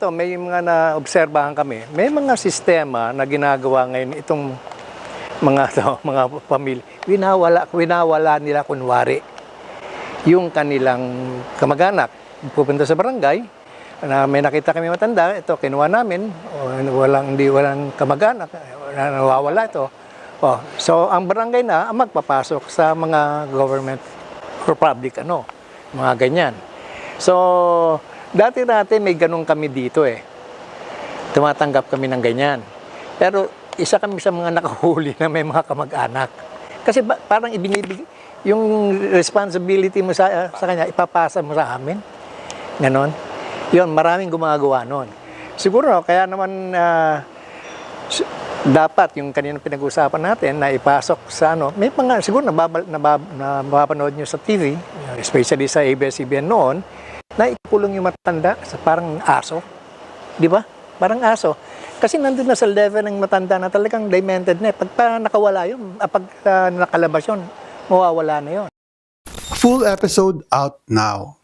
ito, may mga na-obserbahan kami. May mga sistema na ginagawa ngayon itong mga pamilya. Winawala nila kunwari yung kanilang kamag-anak. Pupunta sa barangay, na may nakita kami matanda, ito kinuha namin, walang kamag-anak, nawawala ito. So ang barangay na ang magpapasok sa mga government or public mga ganyan. So dati may ganun kami dito Tumatanggap kami ng ganyan. Pero isa kami sa mga nakahuli na may mga kamag-anak. Kasi parang ibinibigay yung responsibility mo sa kanya, ipapasa mo sa amin. Ganon. Yun, maraming gumagawa nun. Siguro, kaya naman dapat yung kanina pinag-usapan natin na ipasok sa may mga, siguro nabapanood nyo sa TV, especially sa ABS-CBN noon, na ikulong yung matanda sa parang aso. Di ba? Parang aso. Kasi nandun na sa level ng matanda na talagang demented na. Pag nakawala yun, pag nakalabas yun, mawawala na yun. Full episode out now.